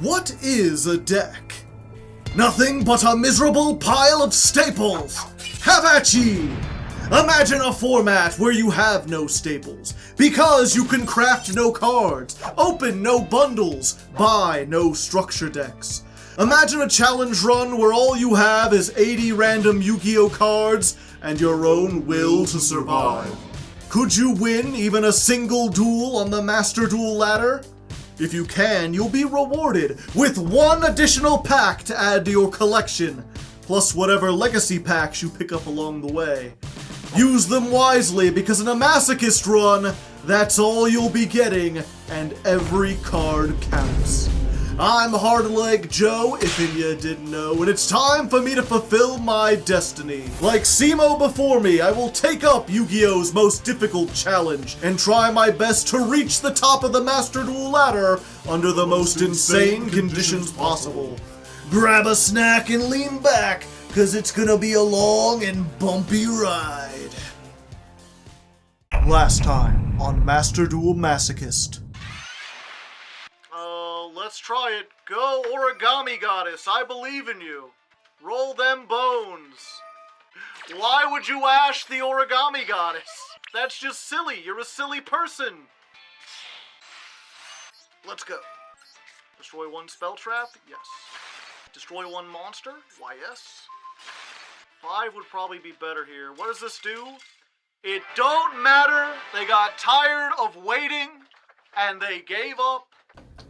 What is a deck? Nothing but a miserable pile of staples! Have at ye! Imagine a format where you have no staples, because you can craft no cards, open no bundles, buy no structure decks. Imagine a challenge run where all you have is 80 random Yu-Gi-Oh cards and your own will to survive. Could you win even a single duel on the Master Duel ladder? If you can, you'll be rewarded with one additional pack to add to your collection, plus whatever legacy packs you pick up along the way. Use them wisely, because in a Masochist run, that's all you'll be getting, and every card counts. I'm Hardleg Joe, if you didn't know, and it's time for me to fulfill my destiny. Like Simo before me, I will take up Yu-Gi-Oh's most difficult challenge and try my best to reach the top of the Master Duel ladder under the most insane conditions possible. Grab a snack and lean back, cause it's gonna be a long and bumpy ride. Last time on Master Duel Masochist. Let's try it. Go, Origami Goddess. I believe in you. Roll them bones. Why would you ash the Origami Goddess? That's just silly. You're a silly person. Let's go. Destroy one spell trap? Yes. Destroy one monster? Why, yes. 5 would probably be better here. What does this do? It don't matter. They got tired of waiting, and they gave up.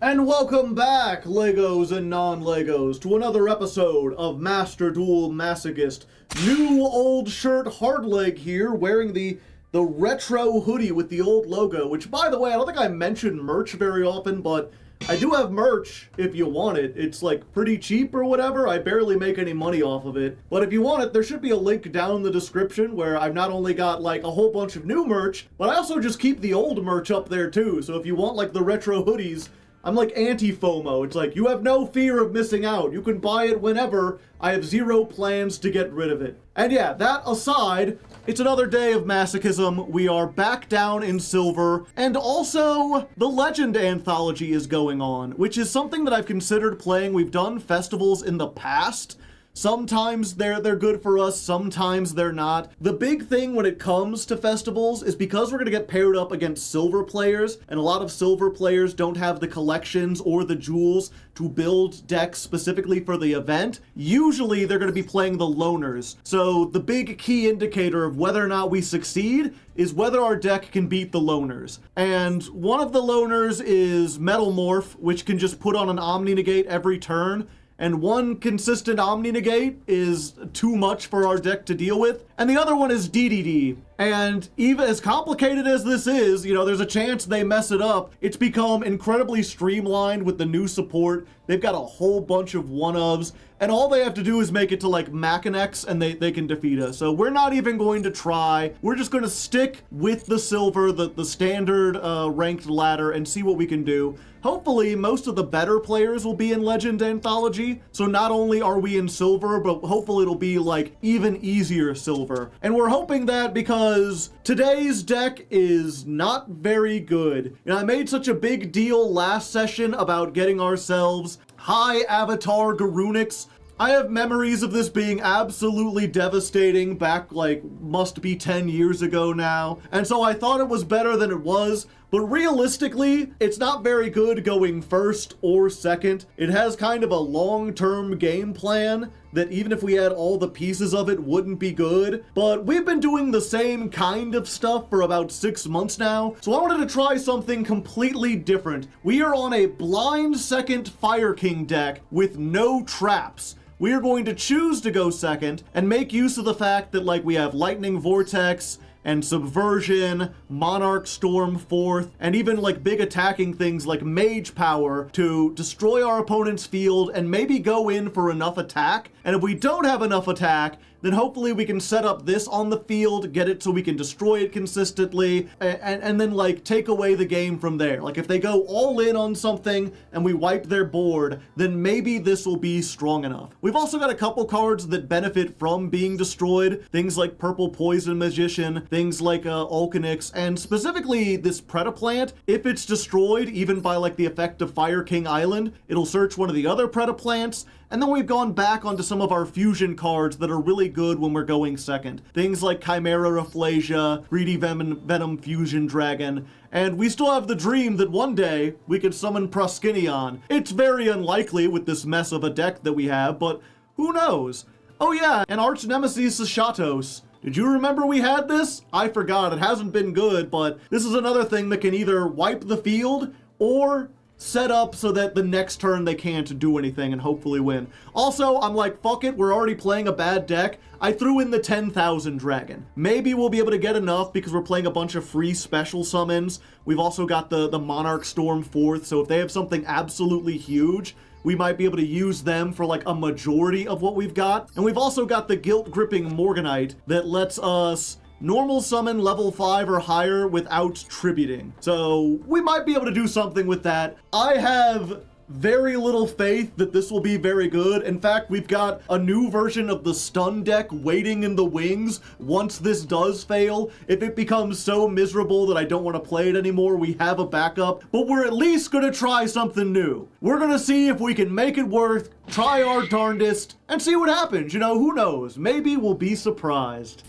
And welcome back, Legos and non-Legos, to another episode of Master Duel Masochist. New old shirt Hardleg here, wearing the retro hoodie with the old logo, which, by the way, I don't think I mention merch very often, but I do have merch if you want it. It's like pretty cheap or whatever. I barely make any money off of it. But if you want it, there should be a link down in the description where I've not only got like a whole bunch of new merch, but I also just keep the old merch up there too. So if you want like the retro hoodies, I'm like anti-FOMO. It's like, you have no fear of missing out. You can buy it whenever. I have zero plans to get rid of it. And yeah, that aside, it's another day of masochism. We are back down in silver. And also, the Legend Anthology is going on, which is something that I've considered playing. We've done festivals in the past. Sometimes they're good for us, sometimes they're not. The big thing when it comes to festivals is because we're going to get paired up against silver players, and a lot of silver players don't have the collections or the jewels to build decks specifically for the event. Usually they're going to be playing the loners. So the big key indicator of whether or not we succeed is whether our deck can beat the loners. And one of the loners is Metal Morph, which can just put on an Omni Negate every turn. And one consistent Omni Negate is too much for our deck to deal with. And the other one is DDD. And even as complicated as this is, you know, there's a chance they mess it up. It's become incredibly streamlined with the new support. They've got a whole bunch of one-ofs, and all they have to do is make it to like Machinex and they can defeat us. So we're not even going to try. We're just going to stick with the silver, the standard ranked ladder, and see what we can do. Hopefully, most of the better players will be in Legend Anthology, so not only are we in silver, but hopefully it'll be like even easier silver. And we're hoping that because today's deck is not very good. And I made such a big deal last session about getting ourselves high Avatar Garunix. I have memories of this being absolutely devastating back like must be 10 years ago now. And so I thought it was better than it was. But realistically, it's not very good going first or second. It has kind of a long-term game plan that even if we had all the pieces of it wouldn't be good. But we've been doing the same kind of stuff for about 6 months now. So I wanted to try something completely different. We are on a blind second Fire King deck with no traps. We are going to choose to go second and make use of the fact that like we have Lightning Vortex and Subversion, Monarch Storm 4th, and even like big attacking things like Mage Power to destroy our opponent's field and maybe go in for enough attack. And if we don't have enough attack, then hopefully we can set up this on the field, get it so we can destroy it consistently, and then like take away the game from there. Like if they go all in on something and we wipe their board, then maybe this will be strong enough. We've also got a couple cards that benefit from being destroyed, things like Purple Poison Magician, things like Alkanix, and specifically this Predaplant. If it's destroyed, even by like the effect of Fire King Island, it'll search one of the other Predaplants. And then we've gone back onto some of our fusion cards that are really good when we're going second. Things like Chimera Rafflesia, Greedy Venom Fusion Dragon, and we still have the dream that one day we could summon Proskinion. It's very unlikely with this mess of a deck that we have, but who knows? Oh yeah, and Arch Nemesis Shatos. Did you remember we had this? I forgot, it hasn't been good, but this is another thing that can either wipe the field or set up so that the next turn they can't do anything and hopefully win. Also, I'm like, fuck it, we're already playing a bad deck. I threw in the 10,000 Dragon. Maybe we'll be able to get enough because we're playing a bunch of free special summons. We've also got the Monarch Storm 4th, so if they have something absolutely huge, we might be able to use them for like a majority of what we've got. And we've also got the Guilt Gripping Morganite that lets us normal summon level 5 or higher without tributing. So we might be able to do something with that. I have very little faith that this will be very good. In fact, we've got a new version of the stun deck waiting in the wings once this does fail. If it becomes so miserable that I don't want to play it anymore, we have a backup, but we're at least gonna try something new. We're gonna see if we can make it work, try our darndest, and see what happens. You know, who knows? Maybe we'll be surprised.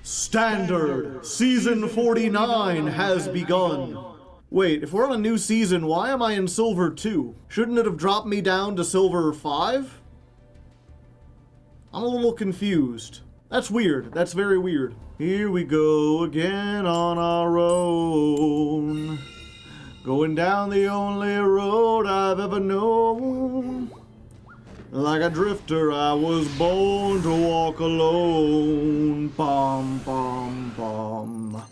Standard Season 49 has begun. Wait, if we're on a new season, why am I in Silver 2? Shouldn't it have dropped me down to Silver 5? I'm a little confused. That's weird. That's very weird. Here we go again on our own. Going down the only road I've ever known. Like a drifter, I was born to walk alone. Bum, bum, bum.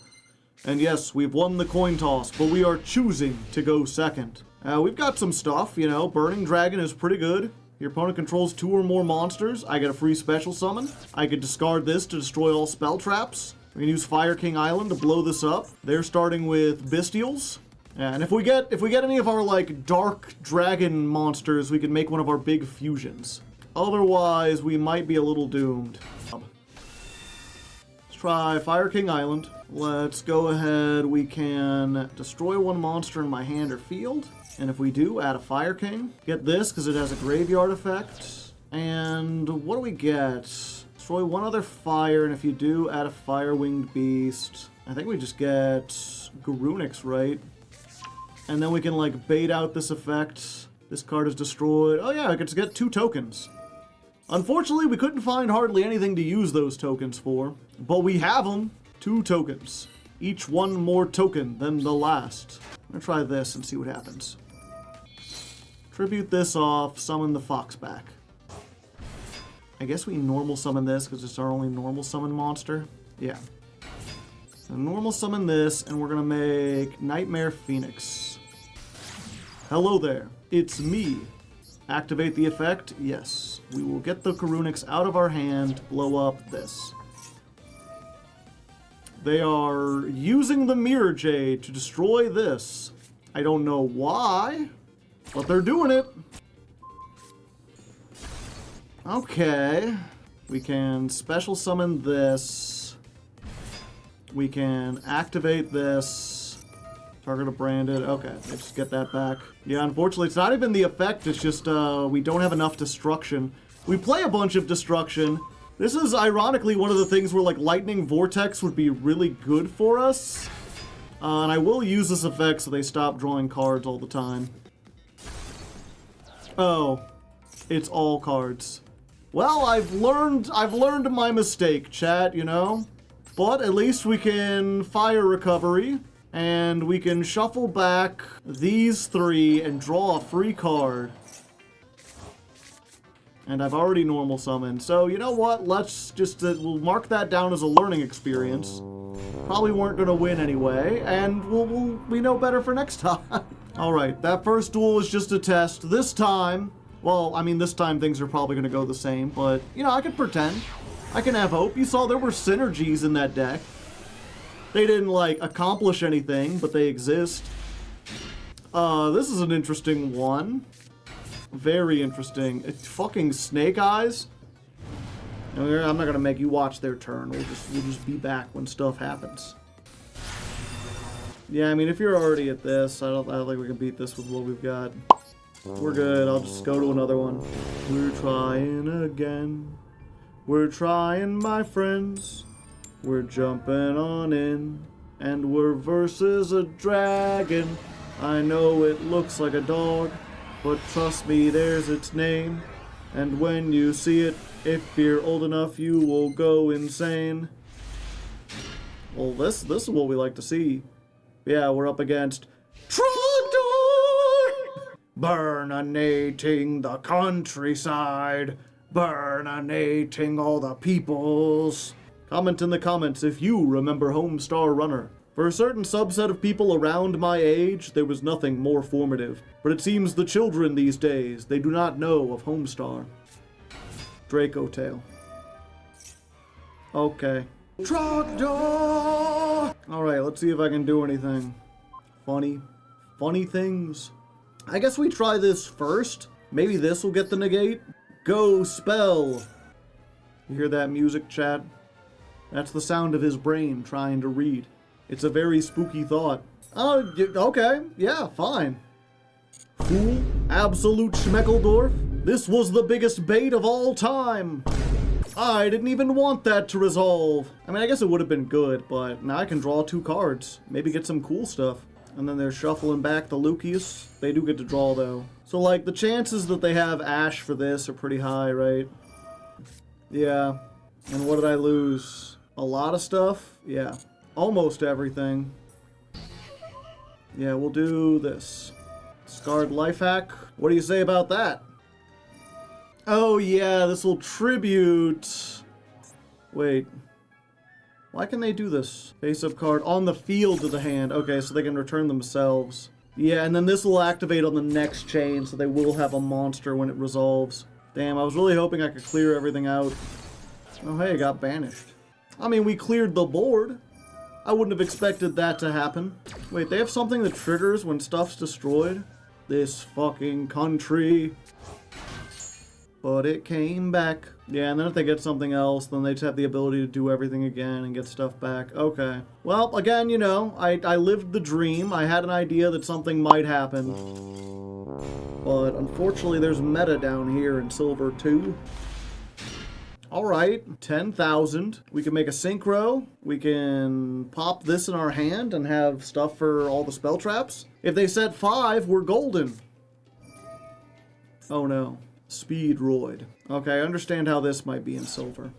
And yes, we've won the coin toss, but we are choosing to go second. We've got some stuff, you know. Burning Dragon is pretty good. Your opponent controls 2 or more monsters. I get a free special summon. I could discard this to destroy all spell traps. We can use Fire King Island to blow this up. They're starting with Bestials. And if we get any of our like dark dragon monsters, we can make one of our big fusions. Otherwise, we might be a little doomed. Let's try Fire King Island. Let's go ahead. We can destroy 1 monster in my hand or field. And if we do, add a Fire King. Get this because it has a graveyard effect. And what do we get? Destroy 1 other fire, and if you do, add a Fire Winged Beast. I think we just get Garunix, right? And then we can, like, bait out this effect. This card is destroyed. Oh, yeah, I get to get 2 tokens. Unfortunately, we couldn't find hardly anything to use those tokens for. But we have them. 2 tokens. Each 1 more token than the last. I'm gonna try this and see what happens. Tribute this off, summon the fox back. I guess we normal summon this because it's our only normal summon monster. Yeah. So normal summon this, and we're gonna make Nightmare Phoenix. Hello there, it's me. Activate the effect, yes. We will get the Karunix out of our hand, blow up this. They are using the Mirror Jade to destroy this. I don't know why, but they're doing it. Okay. We can special summon this. We can activate this. Target a branded. Okay, let's just get that back. Yeah, unfortunately, it's not even the effect. It's just we don't have enough destruction. We play a bunch of destruction. This is ironically one of the things where like Lightning Vortex would be really good for us. And I will use this effect so they stop drawing cards all the time. Oh, it's all cards. Well, I've learned my mistake, chat, you know? But at least we can fire recovery, and we can shuffle back these 3 and draw a free card. And I've already normal summoned, so you know what? Let's just, we'll mark that down as a learning experience. Probably weren't gonna win anyway, and we know better for next time. Alright, that first duel was just a test. This time, well, I mean, this time things are probably gonna go the same, but, you know, I could pretend. I can have hope. You saw there were synergies in that deck. They didn't, like, accomplish anything, but they exist. This is an interesting one. Very interesting. It's fucking Snake Eyes. I'm not gonna make you watch their turn. We'll just be back when stuff happens. Yeah, I mean, if you're already at this, I don't think we can beat this with what we've got. We're good. I'll just go to another one. We're trying again. We're trying, my friends. We're jumping on in. And we're versus a dragon. I know it looks like a dog, but trust me, there's its name. And when you see it, if you're old enough, you will go insane. Well, this is what we like to see. Yeah, we're up against Trogdor! Burninating the countryside. Burninating all the peoples. Comment in the comments if you remember Homestar Runner. For a certain subset of people around my age, there was nothing more formative. But it seems the children these days, they do not know of Homestar. Draco Tail. Okay. Trogdor! Alright, let's see if I can do anything. Funny things. I guess we try this first. Maybe this will get the negate. Go spell! You hear that music, chat? That's the sound of his brain trying to read. It's a very spooky thought. Oh, okay. Yeah, fine. Fool. Absolute Schmeckledorf. This was the biggest bait of all time. I didn't even want that to resolve. I mean, I guess it would have been good, but now I can draw 2 cards. Maybe get some cool stuff. And then they're shuffling back the Lucius. They do get to draw, though. So, like, the chances that they have Ash for this are pretty high, right? Yeah. And what did I lose? A lot of stuff? Yeah. Almost everything. Yeah, we'll do this. Scarred Life Hack. What do you say about that? Oh yeah, this will tribute... Wait. Why can they do this? Face-up card on the field to the hand. Okay, so they can return themselves. Yeah, and then this will activate on the next chain, so they will have a monster when it resolves. Damn, I was really hoping I could clear everything out. Oh hey, it got banished. I mean, we cleared the board. I wouldn't have expected that to happen. Wait, they have something that triggers when stuff's destroyed? This fucking country. But it came back. Yeah, and then if they get something else, then they just have the ability to do everything again and get stuff back. Okay. Well, again, you know, I lived the dream. I had an idea that something might happen. But unfortunately, there's meta down here in Silver 2. Alright, 10,000. We can make a synchro. We can pop this in our hand and have stuff for all the spell traps. If they set 5, we're golden. Oh no. Speedroid. Okay, I understand how this might be in silver.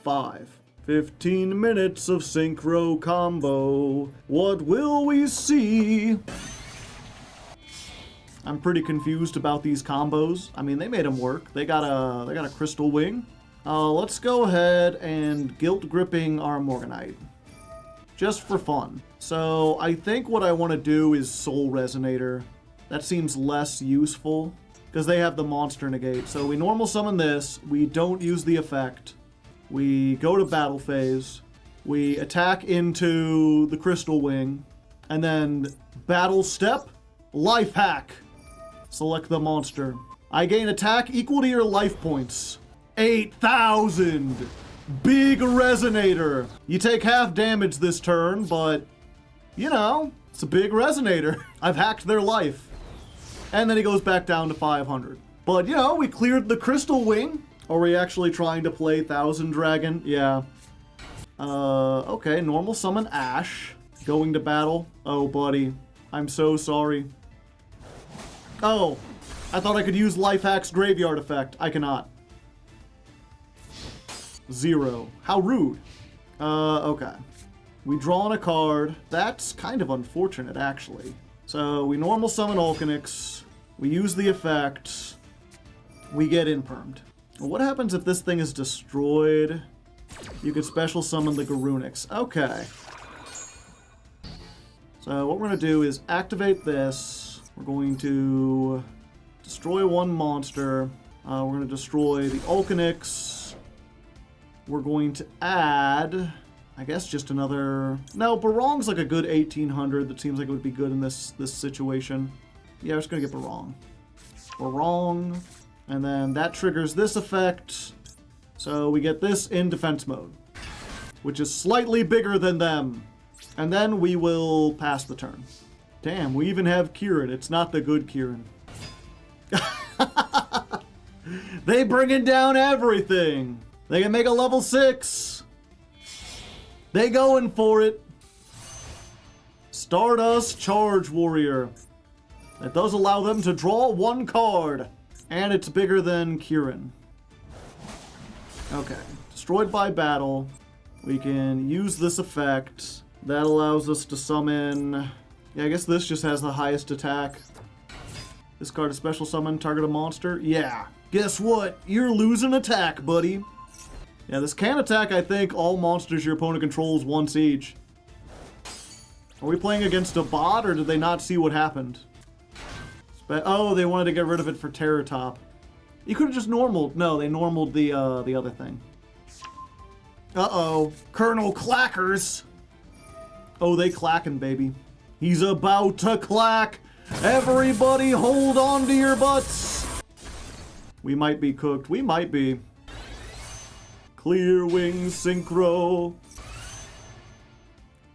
5. 15 minutes of synchro combo. What will we see? I'm pretty confused about these combos. I mean, they made them work. They got a crystal wing. Let's go ahead and guilt gripping our Morganite. Just for fun. So I think what I want to do is Soul Resonator. That seems less useful because they have the monster negate. So we normal summon this. We don't use the effect. We go to battle phase. We attack into the crystal wing. And then battle step, life hack. Select the monster. I gain attack equal to your life points. 8,000! Big Resonator! You take half damage this turn, but, you know, it's a big Resonator. I've hacked their life. And then he goes back down to 500. But, you know, we cleared the Crystal Wing. Are we actually trying to play Thousand Dragon? Yeah. Okay, normal summon Ash. Going to battle. Oh, buddy. I'm so sorry. Oh, I thought I could use Life Hack's Graveyard Effect. I cannot. 0. How rude. Okay. We draw on a card. That's kind of unfortunate, actually. So, we normal summon Ulcanix. We use the effect. We get impermed. What happens if this thing is destroyed? You could special summon the Garunix. Okay. So, what we're going to do is activate this. We're going to destroy one monster. We're going to destroy the Ulcanix. we're going to add, I guess, just another... No, Barong's like a good 1800. That seems like it would be good in this situation. Yeah, we're just going to get Barong. Barong. And then that triggers this effect. So we get this in defense mode, which is slightly bigger than them. And then we will pass the turn. Damn, we even have Kieran. It's not the good Kieran. They bringing down everything. They can make a level 6. They going for it. Stardust Charge Warrior. That does allow them to draw 1 card. And it's bigger than Kieran. Okay. Destroyed by battle. We can use this effect. That allows us to summon... Yeah, I guess this just has the highest attack. This card is special summon, target a monster. Yeah. Guess what? You're losing attack, buddy. Yeah, this can attack, I think, all monsters your opponent controls once each. Are we playing against a bot, or did they not see what happened? Oh, they wanted to get rid of it for Terror Top. You could have just normaled. No, they normaled the other thing. Uh-oh. Colonel Clackers. Oh, they clacking, baby. He's about to clack. Everybody hold on to your butts. We might be cooked. We might be. Clear Wing Synchro.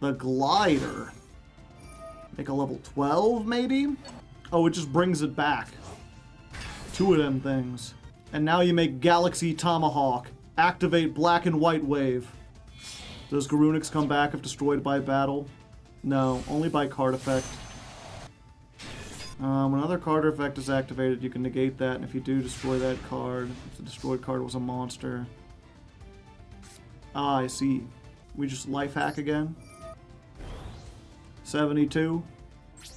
The Glider. Make a level 12, maybe? Oh, it just brings it back. 2 of them things. And now you make Galaxy Tomahawk. Activate Black and White Wave. Does Garunix come back if destroyed by battle? No, only by card effect. When another card effect is activated, you can negate that, and if you do, destroy that card. If the destroyed card was a monster. Ah, I see. We just life hack again? 72?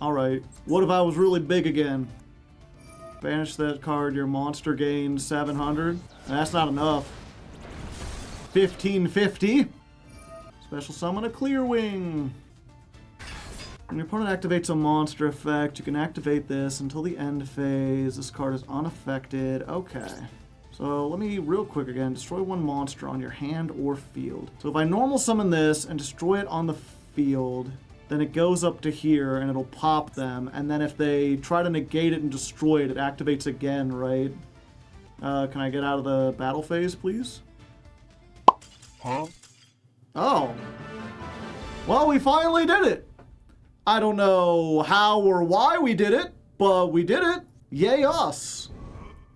Alright. What if I was really big again? Banish that card, your monster gains 700. That's not enough. 1550. Special summon a Clear Wing. When your opponent activates a monster effect, you can activate this until the end phase. This card is unaffected. Okay. So let me, real quick again, destroy 1 monster on your hand or field. So if I normal summon this and destroy it on the field, then it goes up to here and it'll pop them. And then if they try to negate it and destroy it, it activates again, right? Can I get out of the battle phase, please? Huh? Oh. Well, we finally did it. I don't know how or why we did it, but we did it. Yay us.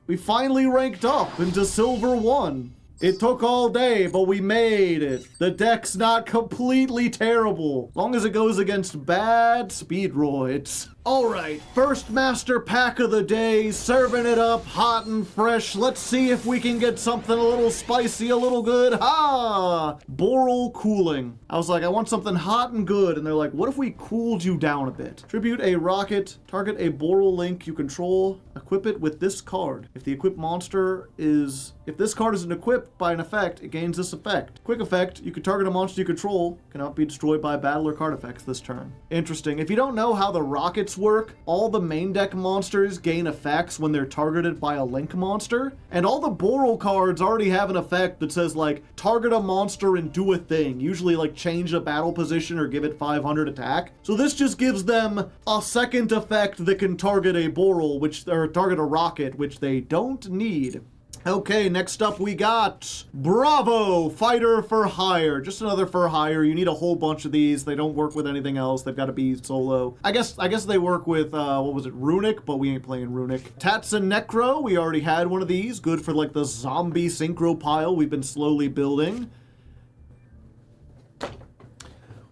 We finally ranked up into Silver 1. It took all day, but we made it. The deck's not completely terrible, as long as it goes against bad speedroids. Alright, first master pack of the day, serving it up hot and fresh. Let's see if we can get something a little spicy, a little good. Ha! Boral Cooling. I was like, I want something hot and good, and they're like, what if we cooled you down a bit? Tribute a rocket, target a Boral link you control, equip it with this card. If the equipped monster is... If this card isn't equipped by an effect, it gains this effect. Quick effect, you can target a monster you control, cannot be destroyed by battle or card effects this turn. Interesting. If you don't know how the rockets work, all the main deck monsters gain effects when they're targeted by a link monster, and all the Boral cards already have an effect that says, like, target a monster and do a thing, usually like change a battle position or give it 500 attack. So this just gives them a second effect that can target a Boral, or target a rocket, which they don't need. Okay, next up we got Bravo, Fighter for Hire. Just another for hire. You need a whole bunch of these. They don't work with anything else. They've got to be solo. I guess they work with, what was it, Runic, but we ain't playing Runic. Tatsa Necro, we already had one of these. Good for, like, the zombie synchro pile we've been slowly building.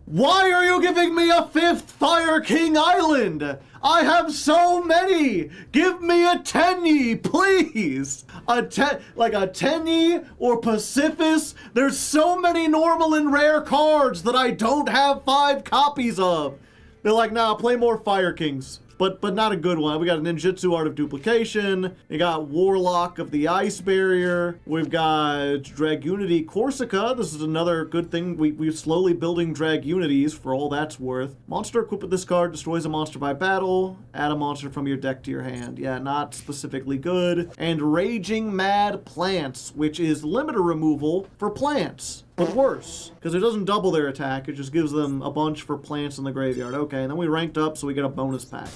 Why are you giving me a 5th Fire King Island? I have so many! Give me a Tenyi, please! Like a Tenyi or Pacifist. There's so many normal and rare cards that I don't have 5 copies of. They're like, nah, play more Fire Kings. but not a good one. We got a Ninjutsu Art of Duplication. We got Warlock of the Ice Barrier. We've got Dragunity Corsica. This is another good thing. We're slowly building Dragunities for all that's worth. Monster equipped with this card destroys a monster by battle. Add a monster from your deck to your hand. Yeah, not specifically good. And Raging Mad Plants, which is limiter removal for plants. But worse, because it doesn't double their attack, it just gives them a bunch for plants in the graveyard. Okay, and then we ranked up, so we get a bonus pack.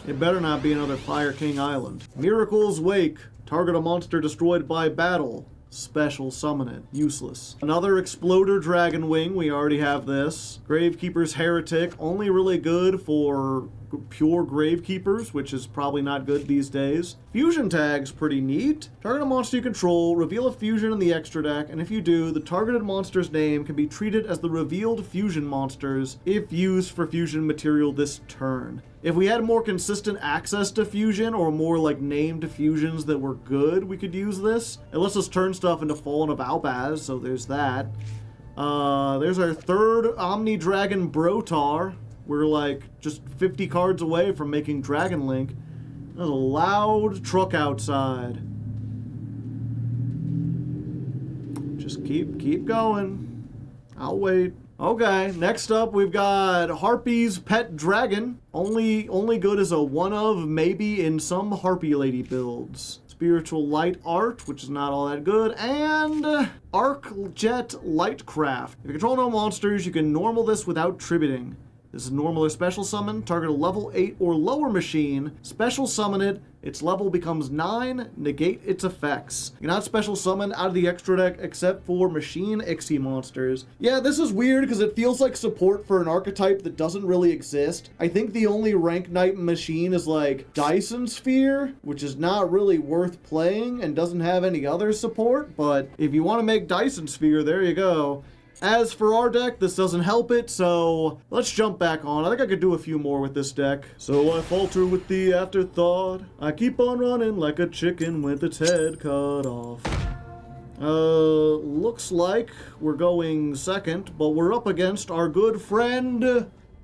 It better not be another Fire King Island. Miracle's Wake. Target a monster destroyed by battle. Special summon it. Useless. Another Exploder Dragon Wing. We already have this. Gravekeeper's Heretic. Only really good for pure Gravekeepers, which is probably not good these days. Fusion Tag's pretty neat. Target a monster you control, reveal a fusion in the extra deck, and if you do, the targeted monster's name can be treated as the revealed fusion monsters if used for fusion material this turn. If we had more consistent access to fusion, or more like named fusions that were good, we could use this. It lets us turn stuff into Fallen of Albaz, so there's that. There's our third Omni Dragon Brotar. We're like just 50 cards away from making Dragon Link. There's a loud truck outside. Just keep going. I'll wait. Okay, next up we've got Harpy's Pet Dragon. Only good as a one of, maybe in some Harpy Lady builds. Spiritual Light Art, which is not all that good, and Arcjet Lightcraft. If you control no monsters, you can normal this without tributing. This is normal or special summon. Target a level 8 or lower machine. Special summon it. Its level becomes 9. Negate its effects. You cannot special summon out of the extra deck except for machine Ixie monsters. Yeah, this is weird because it feels like support for an archetype that doesn't really exist. I think the only Rank Knight machine is like Dyson Sphere, which is not really worth playing and doesn't have any other support. But if you want to make Dyson Sphere, there you go. As for our deck, this doesn't help it, so let's jump back on. I think I could do a few more with this deck. So I falter with the afterthought. I keep on running like a chicken with its head cut off. Looks like we're going second, but we're up against our good friend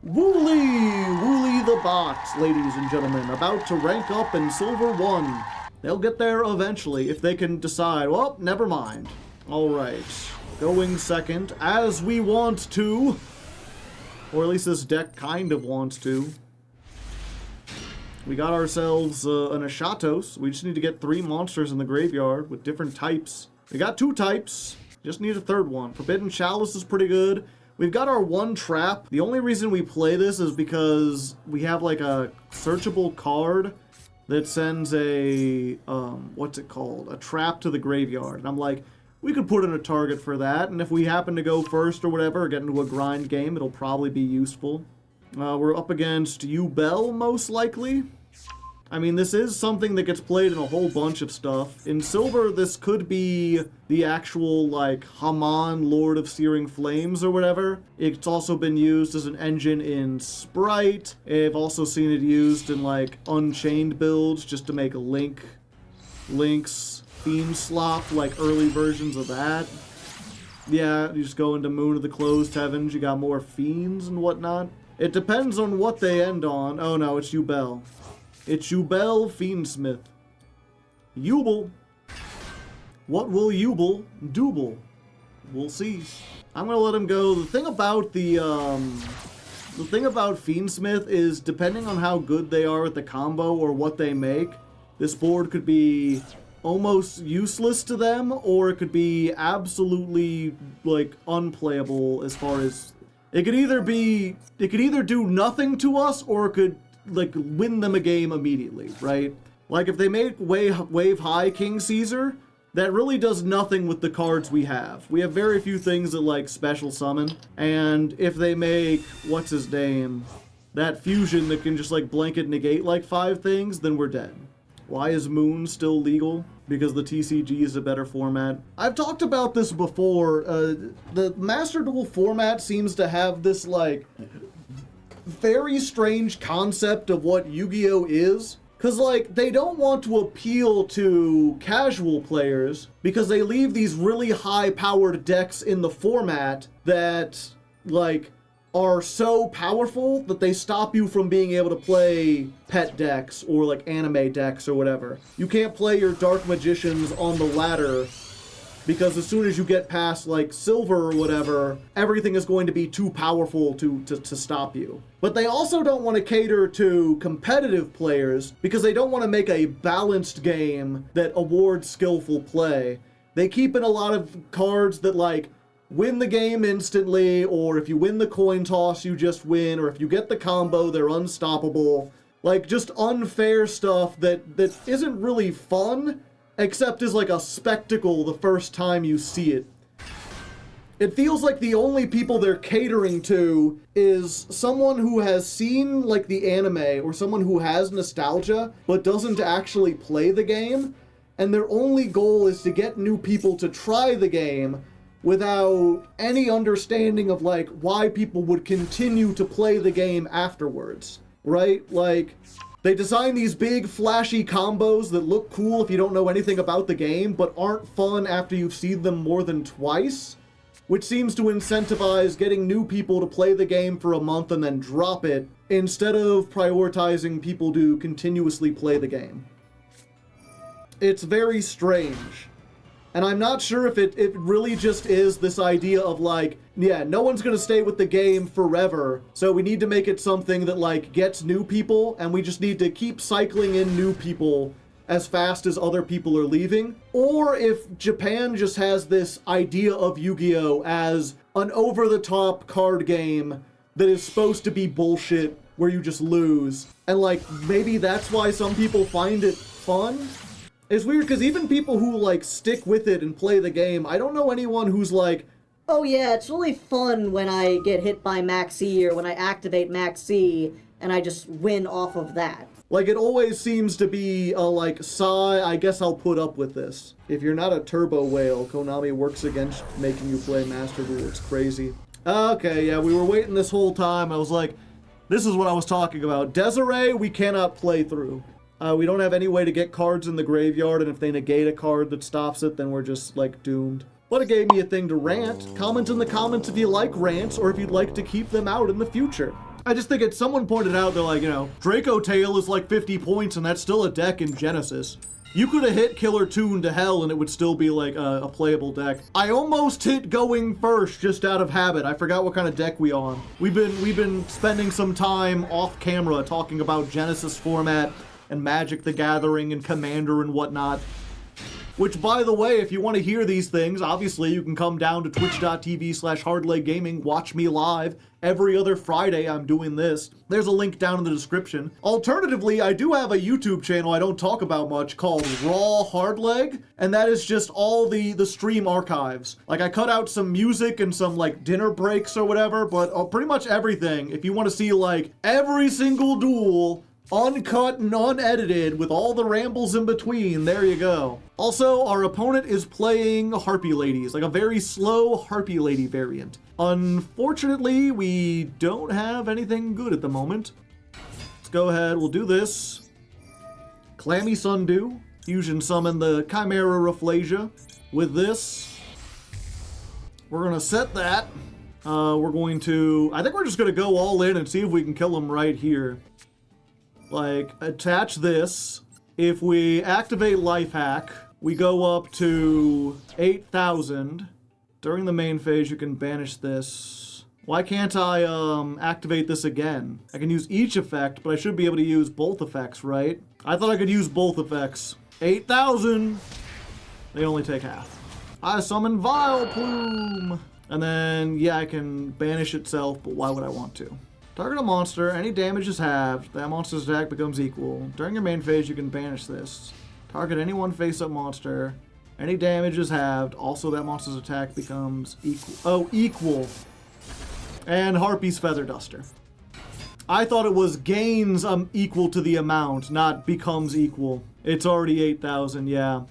Wooly the Bot, ladies and gentlemen, about to rank up in Silver 1. They'll get there eventually if they can decide, well, never mind. All right. Going second, as we want to. Or at least this deck kind of wants to. We got ourselves an Ashatos. We just need to get 3 monsters in the graveyard with different types. We got 2 types. Just need a third one. Forbidden Chalice is pretty good. We've got our 1 trap. The only reason we play this is because we have like a searchable card that sends a, what's it called? A trap to the graveyard. And I'm like, we could put in a target for that, and if we happen to go first or whatever, or get into a grind game, it'll probably be useful. We're up against Yubel, most likely. I mean, this is something that gets played in a whole bunch of stuff. In Silver, this could be the actual, like, Haman, Lord of Searing Flames or whatever. It's also been used as an engine in Sprite. I've also seen it used in, like, Unchained builds, just to make links. Theme slop, like early versions of that. Yeah, you just go into Moon of the Closed Heavens, you got more fiends and whatnot. It depends on what they end on. Oh no, it's Yubel. It's Yubel Fiendsmith. Yubel. What will Yubel doable? We'll see. I'm gonna let him go. The thing about Fiendsmith is, depending on how good they are at the combo or what they make, this board could be almost useless to them, or it could be absolutely, like, unplayable as far as... It could either do nothing to us, or it could, like, win them a game immediately, right? Like, if they make Wave High King Caesar, that really does nothing with the cards we have. We have very few things that, like, special summon, and if they make, what's his name, that fusion that can just, like, blanket negate, like, 5 things, then we're dead. Why is Moon still legal? Because the TCG is a better format. I've talked about this before. The Master Duel format seems to have this, like, very strange concept of what Yu-Gi-Oh! Is. Because, like, they don't want to appeal to casual players because they leave these really high-powered decks in the format that, like, are so powerful that they stop you from being able to play pet decks or like anime decks or whatever. You can't play your Dark Magicians on the ladder because as soon as you get past like silver or whatever, everything is going to be too powerful to stop you. But they also don't want to cater to competitive players because they don't want to make a balanced game that awards skillful play. They keep in a lot of cards that like win the game instantly, or if you win the coin toss, you just win, or if you get the combo, they're unstoppable. Like, just unfair stuff that isn't really fun, except is like a spectacle the first time you see it. It feels like the only people they're catering to is someone who has seen, like, the anime, or someone who has nostalgia, but doesn't actually play the game, and their only goal is to get new people to try the game without any understanding of, like, why people would continue to play the game afterwards, right? Like, they design these big, flashy combos that look cool if you don't know anything about the game, but aren't fun after you've seen them more than twice, which seems to incentivize getting new people to play the game for a month and then drop it, instead of prioritizing people to continuously play the game. It's very strange. And I'm not sure if it really just is this idea of like, yeah, no one's gonna stay with the game forever, so we need to make it something that like gets new people, and we just need to keep cycling in new people as fast as other people are leaving. Or if Japan just has this idea of Yu-Gi-Oh! As an over-the-top card game that is supposed to be bullshit where you just lose. And like, maybe that's why some people find it fun? It's weird because even people who like stick with it and play the game, I don't know anyone who's like, oh yeah, it's really fun when I get hit by Max E or when I activate Max E and I just win off of that. Like, it always seems to be a like, sigh, I guess I'll put up with this. If you're not a turbo whale, Konami works against making you play Master Duel. It's crazy. Okay, yeah, we were waiting this whole time. I was like, this is what I was talking about. Desiree, we cannot play through. We don't have any way to get cards in the graveyard, and if they negate a card that stops it, then we're just, like, doomed. But it gave me a thing to rant. Comment in the comments if you like rants, or if you'd like to keep them out in the future. I just think someone pointed out, they're like, you know, Draco Tail is like 50 points, and that's still a deck in Genesis. You could have hit Killer Toon to hell, and it would still be, like, a playable deck. I almost hit Going First, just out of habit. I forgot what kind of deck we on. We've been spending some time off camera talking about Genesis format, and Magic the Gathering, and Commander, and whatnot. Which, by the way, if you want to hear these things, obviously you can come down to twitch.tv/Hardleg Gaming, watch me live. Every other Friday I'm doing this. There's a link down in the description. Alternatively, I do have a YouTube channel I don't talk about much called Raw Hardleg, and that is just all the stream archives. Like, I cut out some music and some, like, dinner breaks or whatever, but pretty much everything. If you want to see, like, every single duel, uncut and unedited, with all the rambles in between, there you go. Also, our opponent is playing Harpy Ladies, like a very slow Harpy Lady variant. Unfortunately, we don't have anything good at the moment. Let's go ahead, we'll do this. Clammy Sundew, fusion summon the Chimera Rafflesia. With this, we're gonna set that. We're going to, I think we're just gonna go all in and see if we can kill him right here. Like, attach this. If we activate Life Hack, we go up to 8,000. During the main phase, you can banish this. Why can't I activate this again? I can use each effect, but I should be able to use both effects, right? I thought I could use both effects. 8,000! They only take half. I summon Vile Plume! And then, yeah, I can banish itself, but why would I want to? Target a monster, any damage is halved, that monster's attack becomes equal. During your main phase, you can banish this. Target any one face-up monster, any damage is halved, also that monster's attack becomes equal. Oh, equal. And Harpy's Feather Duster. I thought it was gains equal to the amount, not becomes equal. It's already 8,000, yeah.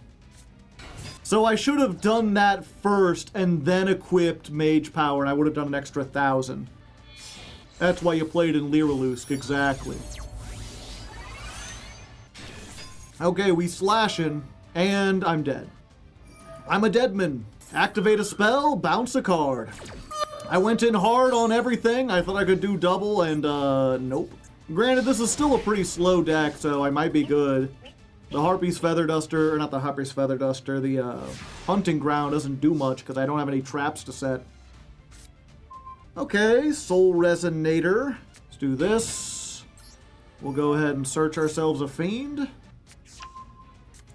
So I should have done that first and then equipped Mage Power, and I would have done an extra 1,000. That's why you played in Lyrilusk, exactly. Okay, we slashing, and I'm dead. I'm a deadman. Activate a spell, bounce a card. I went in hard on everything. I thought I could do double, and nope. Granted, this is still a pretty slow deck, so I might be good. The Harpy's Feather Duster, or not the Harpy's Feather Duster, the Hunting Ground doesn't do much because I don't have any traps to set. Okay, Soul Resonator. Let's do this. We'll go ahead and search ourselves a Fiend.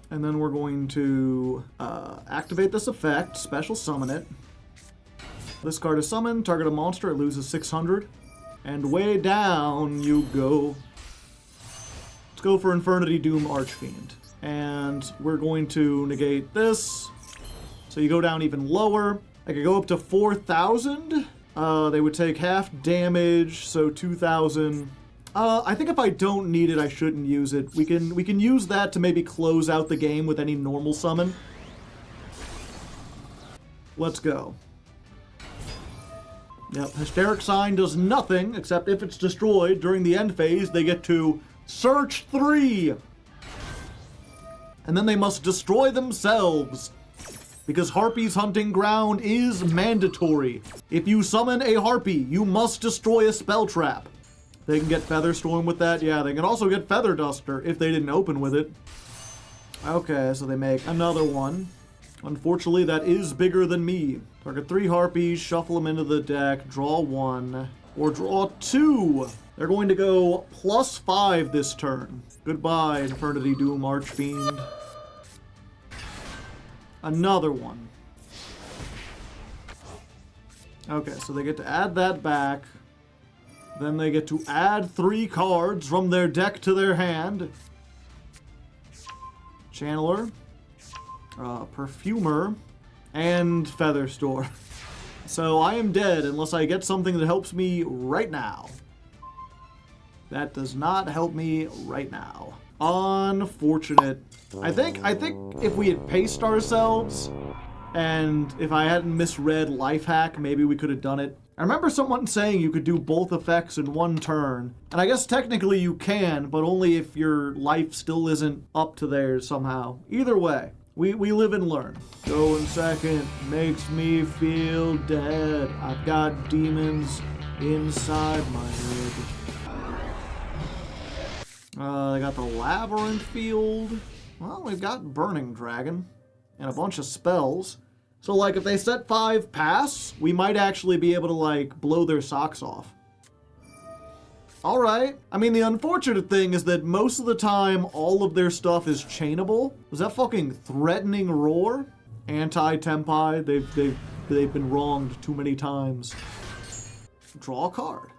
And then we're going to activate this effect, special summon it. This card is summoned, target a monster, it loses 600. And way down you go. Let's go for Infernity Doom Archfiend. And we're going to negate this. So you go down even lower. I could go up to 4,000. They would take half damage, so 2,000. I think if I don't need it, I shouldn't use it. We can use that to maybe close out the game with any normal summon. Let's go. Yep, Hysteric Sign does nothing, except if it's destroyed during the end phase, they get to search 3. And then they must destroy themselves. Because Harpy's Hunting Ground is mandatory. If you summon a Harpy, you must destroy a spell trap. They can get Featherstorm with that. Yeah, they can also get Feather Duster if they didn't open with it. Okay, so they make another one. Unfortunately, that is bigger than me. Target 3 Harpies, shuffle them into the deck, draw 1, or draw 2. They're going to go +5 this turn. Goodbye, Infernity Doom Archfiend. Another one. Okay, so they get to add that back. Then they get to add 3 cards from their deck to their hand. Channeler. Perfumer, and Featherstore. So I am dead unless I get something that helps me right now. That does not help me right now. Unfortunate. I think if we had paced ourselves, and if I hadn't misread Life Hack, maybe we could have done it. I remember someone saying you could do both effects in one turn, and I guess technically you can, but only if your life still isn't up to theirs somehow. Either way. We live and learn. Going second makes me feel dead. I've got demons inside my head. They got the Labyrinth Field. Well, we've got Burning Dragon and a bunch of spells. So, like, if they set 5 pass, we might actually be able to, like, blow their socks off. Alright. I mean, the unfortunate thing is that most of the time, all of their stuff is chainable. Was that fucking Threatening Roar? Anti-Tempi. They've been wronged too many times. Draw a card.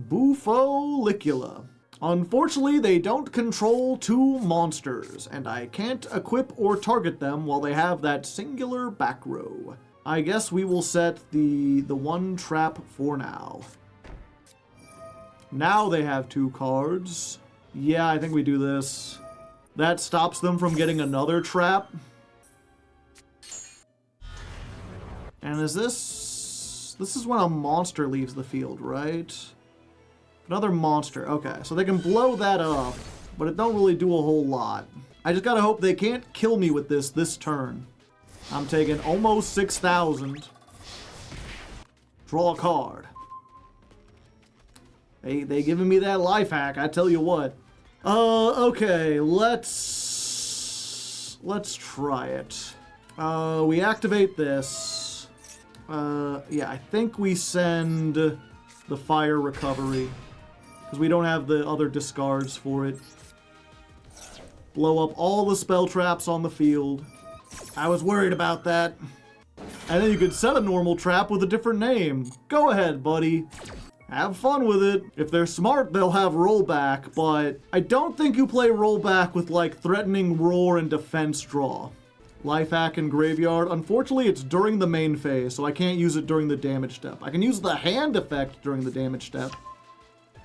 Bufolicula. Unfortunately, they don't control 2 monsters, and I can't equip or target them while they have that singular back row. I guess we will set the 1 trap for now. Now they have 2 cards. Yeah, I think we do this. That stops them from getting another trap. And is this... This is when a monster leaves the field, right? Another monster. Okay, so they can blow that up, but it don't really do a whole lot. I just gotta hope they can't kill me with this turn. I'm taking almost 6,000. Draw a card. They giving me that life hack, I tell you what. Okay, let's try it. We activate this. Yeah, I think we send the Fire Recovery, because we don't have the other discards for it. Blow up all the spell traps on the field. I was worried about that. And then you could set a normal trap with a different name. Go ahead, buddy. Have fun with it. If they're smart, they'll have rollback, but I don't think you play rollback with, like, Threatening Roar and Defense Draw. Life Hack and Graveyard. Unfortunately, it's during the main phase, so I can't use it during the damage step. I can use the hand effect during the damage step.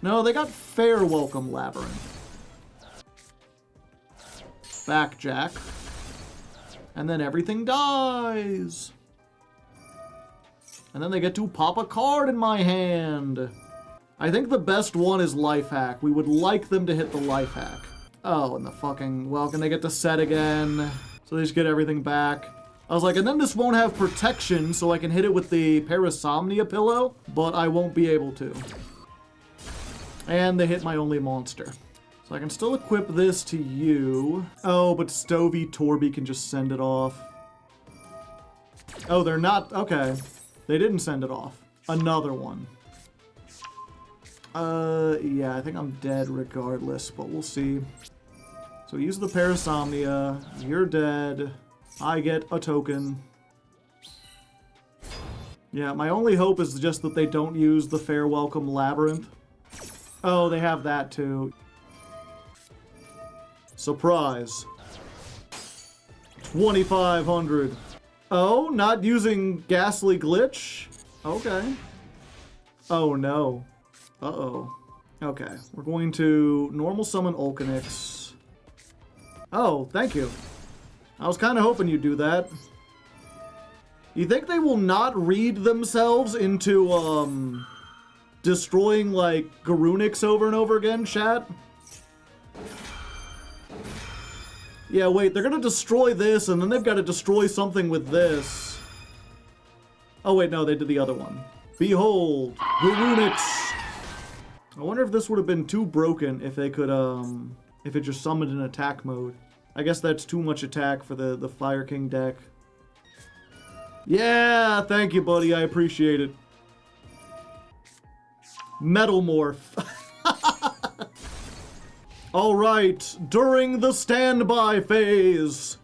No, they got Fair Welcome Labyrinth. Backjack. And then everything dies. And then they get to pop a card in my hand. I think the best one is Life Hack. We would like them to hit the Life Hack. Oh, and the fucking... Well, can they get to set again? So they just get everything back. I was like, and then this won't have protection, so I can hit it with the Parasomnia pillow, but I won't be able to. And they hit my only monster. So I can still equip this to you. Oh, but Stovey Torby can just send it off. Oh, they're not... Okay. They didn't send it off. Another one. Yeah, I think I'm dead regardless, but we'll see. So use the Parasomnia. You're dead. I get a token. Yeah, my only hope is just that they don't use the Fair Welcome Labyrinth. Oh, they have that too. Surprise. 2,500. Oh, not using Ghastly Glitch? Okay. Oh, no. Uh-oh. Okay, we're going to normal summon Ulcanix. Oh, thank you. I was kind of hoping you'd do that. You think they will not read themselves into, destroying, like, Garunix over and over again, chat? Yeah, wait, they're gonna destroy this, and then they've got to destroy something with this. Oh, wait, no, they did the other one. Behold, Garunix! I wonder if this would have been too broken if they could, if it just summoned in attack mode. I guess that's too much attack for the Fire King deck. Yeah, thank you, buddy, I appreciate it. Metal Morph. Alright, during the standby phase,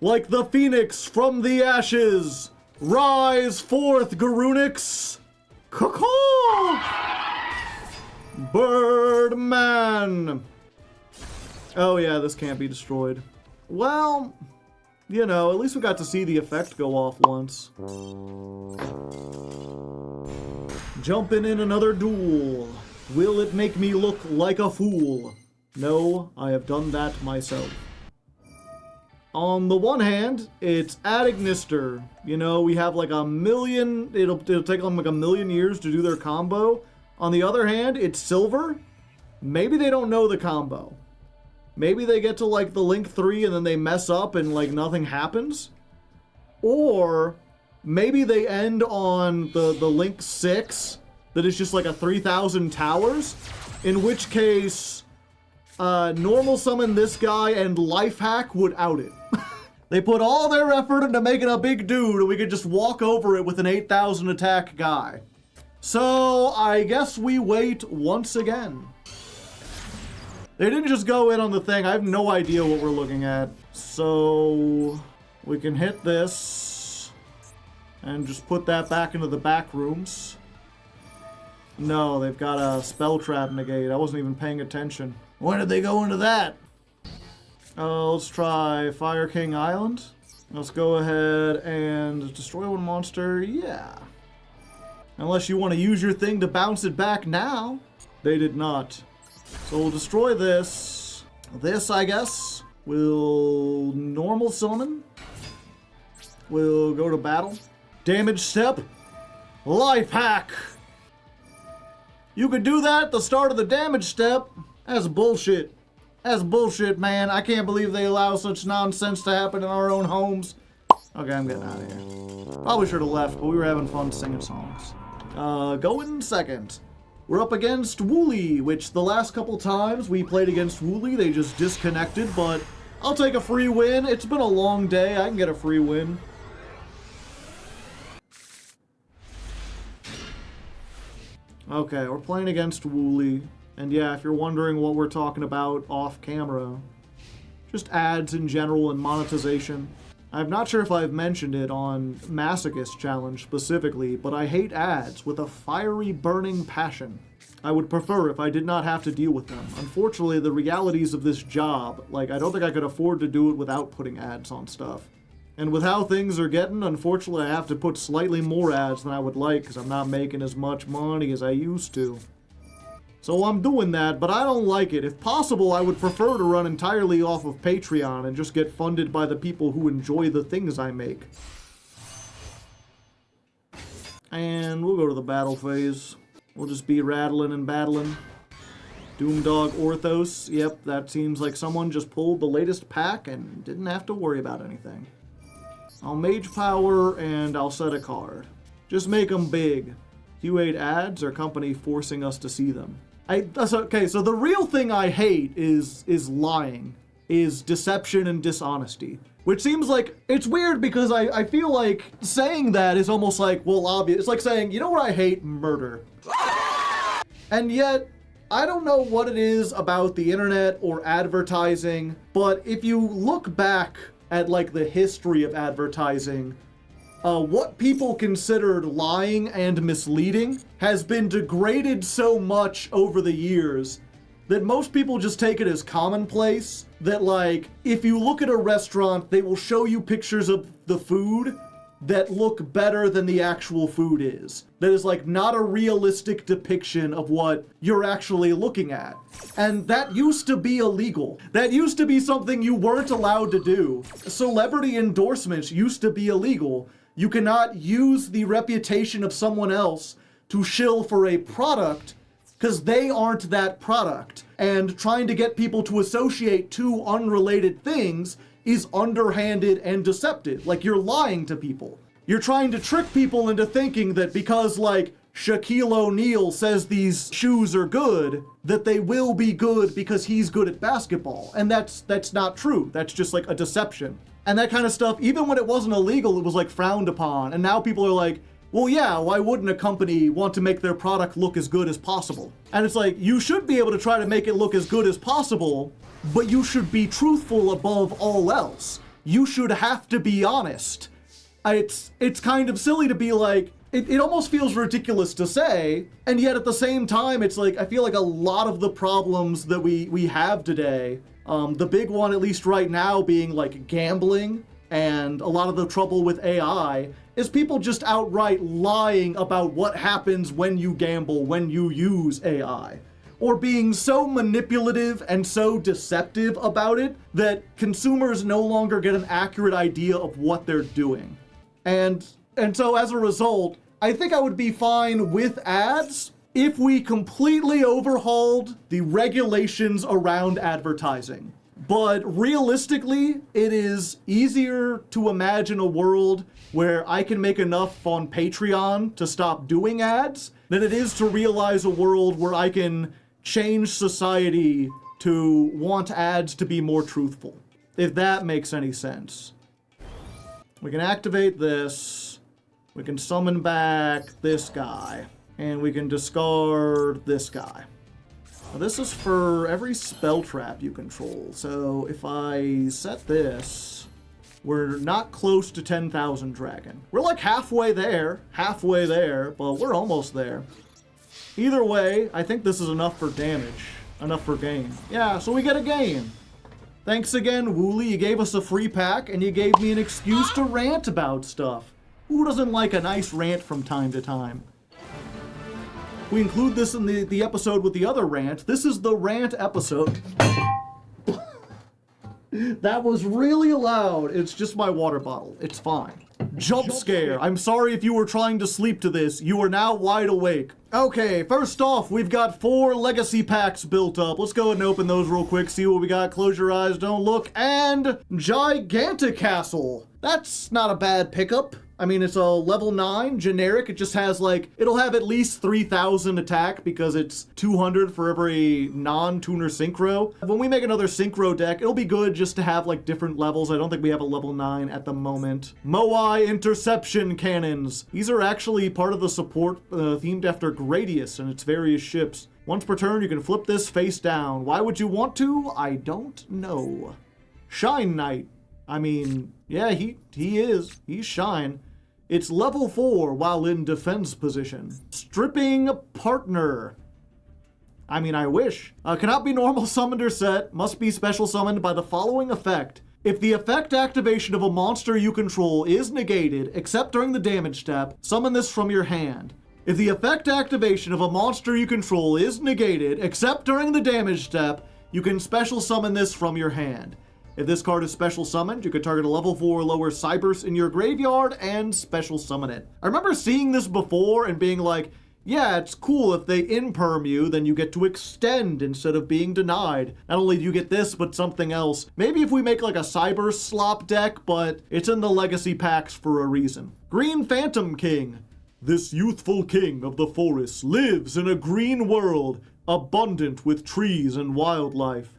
like the phoenix from the ashes, rise forth, Garunix! Caw-caw! Birdman! Oh yeah, this can't be destroyed. Well, you know, at least we got to see the effect go off once. Jumping in another duel. Will it make me look like a fool? No, I have done that myself. On the one hand, it's Ad Ignister. You know, we have like a million, it'll take them like a million years to do their combo. On the other hand, it's Silver. Maybe they don't know the combo. Maybe they get to like the Link 3 and then they mess up and like nothing happens. Or maybe they end on the Link 6 that is just like a 3,000 towers. In which case, normal summon this guy and Life Hack would out it. They put all their effort into making a big dude and we could just walk over it with an 8,000 attack guy. So I guess we wait once again. They didn't just go in on the thing. I have no idea what we're looking at. So we can hit this and just put that back into the back rooms. No, they've got a spell trap negate. I wasn't even paying attention. When did they go into that? Let's try Fire King Island. Let's go ahead and destroy one monster. Yeah. Unless you want to use your thing to bounce it back now. They did not. So we'll destroy this. This, I guess, will normal summon. We'll go to battle. Damage step. Life hack. You could do that at the start of the damage step. That's bullshit. That's bullshit, man. I can't believe they allow such nonsense to happen in our own homes. Okay, I'm getting out of here. Probably should have left, but we were having fun singing songs. Going second. We're up against Wooly, which the last couple times we played against Wooly, they just disconnected, but I'll take a free win. It's been a long day. I can get a free win. Okay, we're playing against Wooly. And yeah, if you're wondering what we're talking about off camera, just ads in general and monetization. I'm not sure if I've mentioned it on Masochist Challenge specifically, but I hate ads with a fiery, burning passion. I would prefer if I did not have to deal with them. Unfortunately, the realities of this job, like, I don't think I could afford to do it without putting ads on stuff. And with how things are getting, unfortunately, I have to put slightly more ads than I would like because I'm not making as much money as I used to. So I'm doing that, but I don't like it. If possible, I would prefer to run entirely off of Patreon and just get funded by the people who enjoy the things I make. And we'll go to the battle phase. We'll just be rattling and battling. Doomdog Orthos. Yep, that seems like someone just pulled the latest pack and didn't have to worry about anything. I'll Mage Power and I'll set a card. Just make them big. Q8 ads or company forcing us to see them. Okay, so the real thing I hate is lying, is deception and dishonesty. Which seems like, it's weird because I feel like saying that is almost like, well, obvious. It's like saying, you know what I hate? Murder. And yet, I don't know what it is about the internet or advertising, but if you look back at like the history of advertising, what people considered lying and misleading has been degraded so much over the years that most people just take it as commonplace. That like, if you look at a restaurant, they will show you pictures of the food that look better than the actual food is. That is like not a realistic depiction of what you're actually looking at. And that used to be illegal. That used to be something you weren't allowed to do. Celebrity endorsements used to be illegal. You cannot use the reputation of someone else to shill for a product because they aren't that product. And trying to get people to associate two unrelated things is underhanded and deceptive. Like, you're lying to people. You're trying to trick people into thinking that because, like, Shaquille O'Neal says these shoes are good, that they will be good because he's good at basketball. And that's not true. That's just, like, a deception. And that kind of stuff, even when it wasn't illegal, it was, like, frowned upon. And now people are like, well, yeah, why wouldn't a company want to make their product look as good as possible? And it's like, you should be able to try to make it look as good as possible, but you should be truthful above all else. You should have to be honest. It's kind of silly to be like, it almost feels ridiculous to say, and yet at the same time, it's like, I feel like a lot of the problems that we have today, the big one, at least right now, being like gambling, and a lot of the trouble with AI, is people just outright lying about what happens when you gamble, when you use AI. Or being so manipulative and so deceptive about it that consumers no longer get an accurate idea of what they're doing. And so as a result, I think I would be fine with ads if we completely overhauled the regulations around advertising. But realistically, it is easier to imagine a world where I can make enough on Patreon to stop doing ads than it is to realize a world where I can change society to want ads to be more truthful, if that makes any sense. We can activate this, we can summon back this guy, and we can discard this guy. Now this is for every spell trap you control, so if I set this, we're not close to 10,000 dragon. We're like halfway there, but we're almost there. Either way, I think this is enough for damage, enough for gain. Yeah, so we get a gain. Thanks again, Wooly. You gave us a free pack, and you gave me an excuse to rant about stuff. Who doesn't like a nice rant from time to time? We include this in the episode with the other rant. This is the rant episode. That was really loud. It's just my water bottle. It's fine. Jump scare. I'm sorry if you were trying to sleep to this. You are now wide awake. Okay, first off, we've got 4 legacy packs built up. Let's go ahead and open those real quick, see what we got. Close your eyes, don't look. And Gigantic Castle. That's not a bad pickup. I mean, it's a level 9 generic. It just has like, it'll have at least 3,000 attack because it's 200 for every non-tuner synchro. When we make another synchro deck, it'll be good just to have like different levels. I don't think we have a level 9 at the moment. Moai Interception Cannons. These are actually part of the support themed after Gradius and its various ships. Once per turn, you can flip this face down. Why would you want to? I don't know. Shine Knight. I mean, yeah, he's Shine. It's level 4 while in defense position. Stripping Partner. I mean, I wish. Cannot be normal summoned or set. Must be special summoned by the following effect. If the effect activation of a monster you control is negated, except during the damage step, summon this from your hand. If the effect activation of a monster you control is negated, except during the damage step, you can special summon this from your hand. If this card is special summoned, you can target a level 4 or lower Cybers in your graveyard and special summon it. I remember seeing this before and being like, Yeah, it's cool if they imperm you, then you get to extend instead of being denied. Not only do you get this, but something else. Maybe if we make like a cyber slop deck, but it's in the legacy packs for a reason. Green Phantom King. This youthful king of the forest lives in a green world, abundant with trees and wildlife.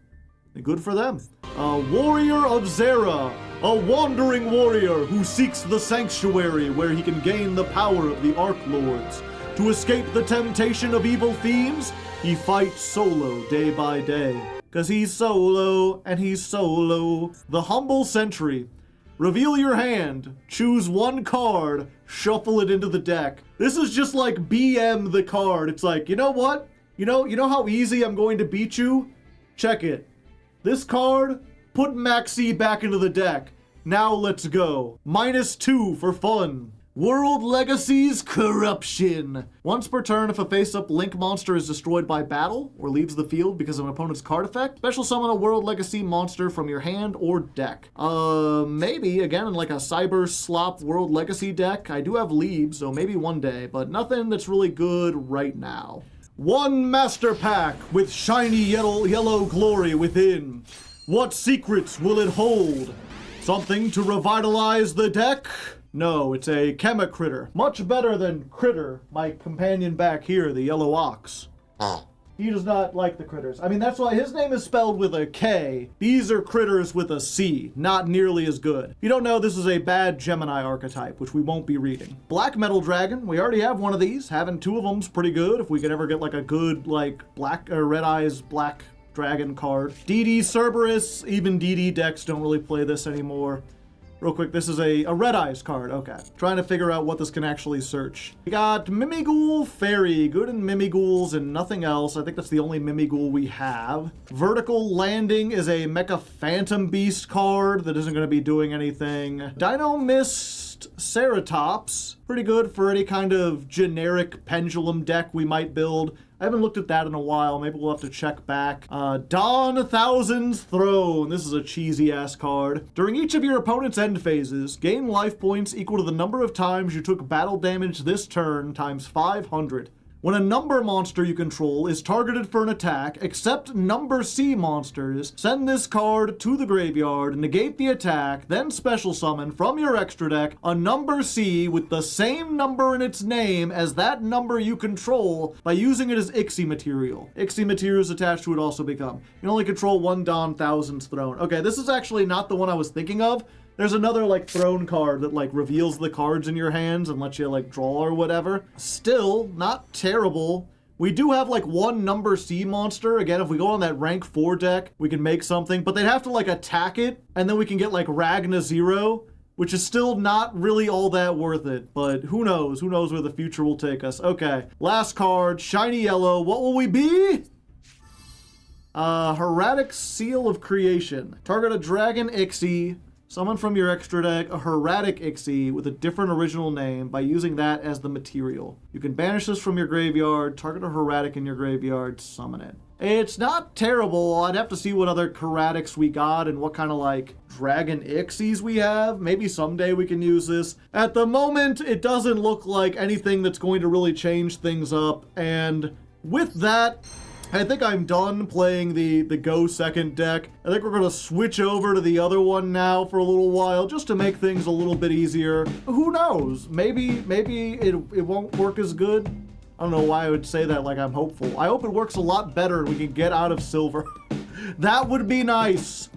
Good for them. A warrior of Zera, a wandering warrior who seeks the sanctuary where he can gain the power of the Arc Lords. To escape the temptation of evil fiends, he fights solo day by day. 'Cause he's solo, and he's solo. The Humble Sentry. Reveal your hand, choose one card, shuffle it into the deck. This is just like BM the card. It's like, you know what? You know how easy I'm going to beat you? Check it. This card, put Maxi back into the deck. Now let's go. -2 for fun. World Legacy's Corruption. Once per turn, if a face-up Link monster is destroyed by battle or leaves the field because of an opponent's card effect, special summon a World Legacy monster from your hand or deck. Maybe, again, in like a Cyber Slop World Legacy deck. I do have Leaves, so maybe one day, but nothing that's really good right now. One Master Pack with shiny yellow glory within. What secrets will it hold? Something to revitalize the deck? No, it's a Chemicritter. Much better than Critter, my companion back here, the Yellow Ox. He does not like the critters. I mean, that's why his name is spelled with a K. These are critters with a C. Not nearly as good. If you don't know, this is a bad Gemini archetype, which we won't be reading. Black Metal Dragon. We already have one of these. Having 2 of them's pretty good. If we could ever get like a good, like, black or red eyes black dragon card. DD Cerberus. Even DD decks don't really play this anymore. Real quick, this is a Red Eyes card. Okay. Trying to figure out what this can actually search. We got Mimighoul Fairy. Good in Mimighouls and nothing else. I think that's the only Mimighoul we have. Vertical Landing is a Mecha Phantom Beast card that isn't going to be doing anything. Dino Mist Ceratops. Pretty good for any kind of generic pendulum deck we might build. I haven't looked at that in a while. Maybe we'll have to check back. Dawn Thousand's Throne. This is a cheesy-ass card. During each of your opponent's end phases, gain life points equal to the number of times you took battle damage this turn times 500. When a number monster you control is targeted for an attack, except number C monsters, send this card to the graveyard, negate the attack, then special summon from your extra deck a number C with the same number in its name as that number you control by using it as Ixie material. Ixie materials attached to it also become. You can only control one Dawn Thousand's Throne. Okay, this is actually not the one I was thinking of. There's another, like, throne card that, like, reveals the cards in your hands and lets you, like, draw or whatever. Still, not terrible. We do have, like, one number C monster. Again, if we go on that rank 4 deck, we can make something. But they'd have to, like, attack it, and then we can get, like, Ragna 0, which is still not really all that worth it. But who knows? Who knows where the future will take us? Okay, last card, shiny yellow. What will we be? Hieratic Seal of Creation. Target a Dragon Ixie. Summon from your extra deck a Hieratic Ixie with a different original name by using that as the material. You can banish this from your graveyard, target a Hieratic in your graveyard, summon it. It's not terrible. I'd have to see what other Hieratics we got and what kind of like Dragon Ixies we have. Maybe someday we can use this. At the moment, it doesn't look like anything that's going to really change things up. And with that, I think I'm done playing the Go Second deck. I think we're going to switch over to the other one now for a little while, just to make things a little bit easier. Who knows? Maybe it won't work as good. I don't know why I would say that like I'm hopeful. I hope it works a lot better and we can get out of silver. That would be nice.